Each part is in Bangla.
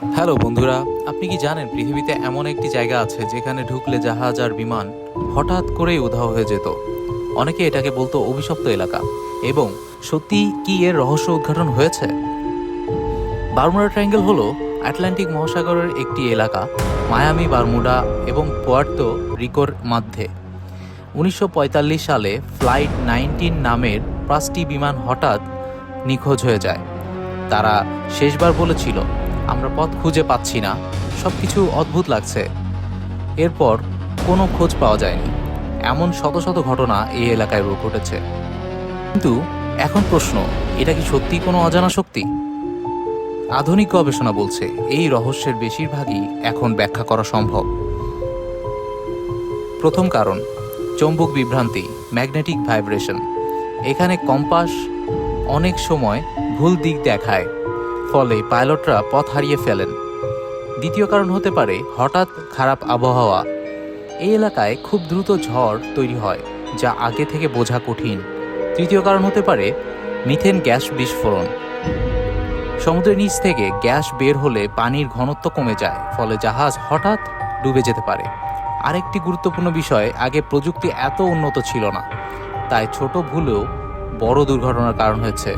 হ্যালো বন্ধুরা, আপনি কি জানেন পৃথিবীতে এমন একটি জায়গা আছে যেখানে ঢুকলে জাহাজ আর বিমান হঠাৎ করেই উধাও হয়ে যেত। অনেকে এটাকে বলতো অভিশপ্ত এলাকা। এবং সত্যি কি এর রহস্য উদ্ঘাটন হয়েছে? বারমুডা ট্রায়াঙ্গেল হলো আটলান্টিক মহাসাগরের একটি এলাকা, মায়ামি, বারমুডা এবং পুয়ার্তো রিকোর মধ্যে। 1945 সালে ফ্লাইট 19 নামের 5টি বিমান হঠাৎ নিখোঁজ হয়ে যায়। তারা শেষবার বলেছিল, আমরা পথ খুঁজে পাচ্ছি না, সব কিছু অদ্ভুত লাগছে। এরপর কোনো খোঁজ পাওয়া যায়নি। এমন শত শত ঘটনা এই এলাকায় ঘটেছে। কিন্তু এখন প্রশ্ন, এটা কি সত্যিই কোনো অজানা শক্তি? আধুনিক গবেষণা বলছে এই রহস্যের বেশিরভাগই এখন ব্যাখ্যা করা সম্ভব। প্রথম কারণ, চৌম্বক বিভ্রান্তি, ম্যাগনেটিক ভাইব্রেশন। এখানে কম্পাস অনেক সময় ভুল দিক দেখায়, ফলে পাইলটরা পথ হারিয়ে ফেলেন। দ্বিতীয় কারণ হতে পারে হঠাৎ খারাপ আবহাওয়া। এই এলাকায় খুব দ্রুত ঝড় তৈরি হয়, যা আগে থেকে বোঝা কঠিন। তৃতীয় কারণ হতে পারে মিথেন গ্যাস বিস্ফোরণ। সমুদ্রের নিচ থেকে গ্যাস বের হলে পানির ঘনত্ব কমে যায়, ফলে জাহাজ হঠাৎ ডুবে যেতে পারে। আরেকটি গুরুত্বপূর্ণ বিষয়, আগে প্রযুক্তি এত উন্নত ছিল না, তাই ছোট ভুলেও বড় দুর্ঘটনার কারণ হয়েছে।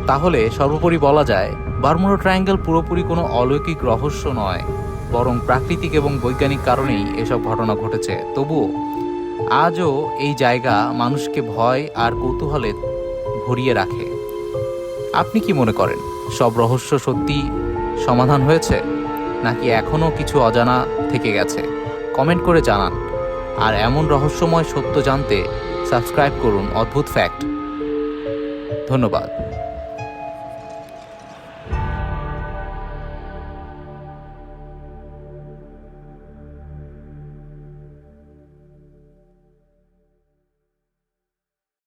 তাহলে সর্বোপরি বলা যায়, বারমুডা ট্রায়াঙ্গেল পুরোপুরি কোনো অলৌকিক রহস্য নয়, বরং প্রাকৃতিক এবং বৈজ্ঞানিক কারণেই এসব ঘটনা ঘটেছে। তবুও আজও এই জায়গা মানুষকে ভয় আর কৌতূহলে ভরিয়ে রাখে। আপনি কি মনে করেন, সব রহস্য সত্যি সমাধান হয়েছে, নাকি এখনও কিছু অজানা থেকে গেছে? কমেন্ট করে জানান। আর এমন রহস্যময় সত্য জানতে সাবস্ক্রাইব করুন অদ্ভুত ফ্যাক্ট। ধন্যবাদ।